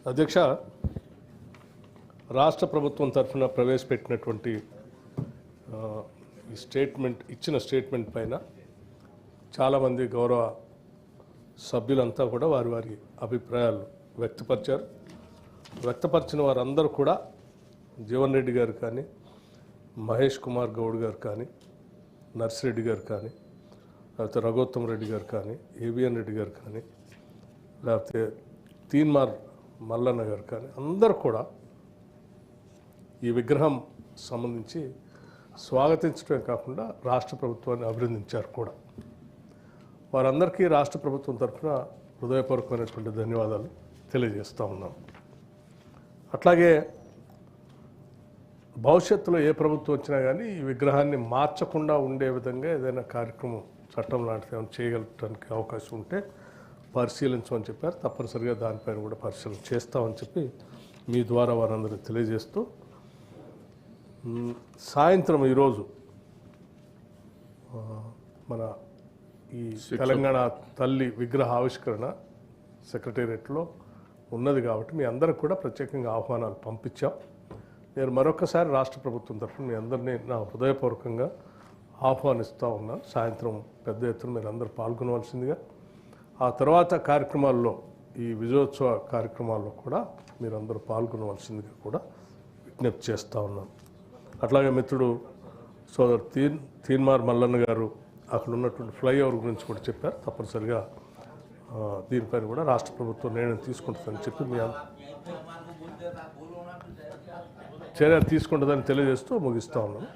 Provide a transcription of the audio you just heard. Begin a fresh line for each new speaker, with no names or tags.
అధ్యక్ష, రాష్ట్ర ప్రభుత్వం తరఫున ప్రవేశపెట్టినటువంటి ఈ స్టేట్మెంట్ పైన చాలామంది గౌరవ సభ్యులంతా కూడా వారి వారి అభిప్రాయాలు వ్యక్తపరిచారు. వ్యక్తపరిచిన వారందరూ కూడా జీవన్ రెడ్డి గారు కానీ, మహేష్ కుమార్ గౌడ్ గారు కానీ, నర్సిరెడ్డి గారు కానీ, లేకపోతే రఘోత్తమ్ రెడ్డి గారు కానీ, ఏబిఎన్ రెడ్డి గారు కానీ, లేకపోతే తీన్మార్ మల్లన్న గారు కానీ అందరూ కూడా ఈ విగ్రహం సంబంధించి స్వాగతించడమే కాకుండా రాష్ట్ర ప్రభుత్వాన్ని అభినందించారు కూడా. వారందరికీ రాష్ట్ర ప్రభుత్వం తరఫున హృదయపూర్వకమైనటువంటి ధన్యవాదాలు తెలియజేస్తూ ఉన్నాం. అట్లాగే భవిష్యత్తులో ఏ ప్రభుత్వం వచ్చినా కానీ ఈ విగ్రహాన్ని మార్చకుండా ఉండే విధంగా ఏదైనా కార్యక్రమం చట్టం లాంటిది ఏమైనా చేయగలగడానికి అవకాశం ఉంటే పరిశీలించమని చెప్పారు. తప్పనిసరిగా దానిపైన కూడా పరిశీలన చేస్తామని చెప్పి మీ ద్వారా వారందరికీ తెలియజేస్తూ, సాయంత్రం ఈరోజు మన ఈ తెలంగాణ తల్లి విగ్రహ ఆవిష్కరణ సెక్రటేరియట్లో ఉన్నది కాబట్టి మీ అందరికి కూడా ప్రత్యేకంగా ఆహ్వానాలు పంపించాం. నేను మరొకసారి రాష్ట్ర ప్రభుత్వం తరఫున మీ అందరినీ నా హృదయపూర్వకంగా ఆహ్వానిస్తూ ఉన్నాను. సాయంత్రం పెద్ద ఎత్తున మీరు అందరూ పాల్గొనవలసిందిగా, ఆ తర్వాత కార్యక్రమాల్లో ఈ విజయోత్సవ కార్యక్రమాల్లో కూడా మీరందరూ పాల్గొనవలసిందిగా కూడా విజ్ఞప్తి చేస్తూ ఉన్నాను. అట్లాగే మిత్రుడు సోదరు తీన్మార్ మల్లన్న గారు అక్కడ ఉన్నటువంటి ఫ్లైఓవర్ గురించి కూడా చెప్పారు. తప్పనిసరిగా దీనిపైన కూడా రాష్ట్ర ప్రభుత్వం నిర్ణయం తీసుకుంటుందని చెప్పి మీ చర్య తీసుకుంటుందని తెలియజేస్తూ ముగిస్తూ ఉన్నాను.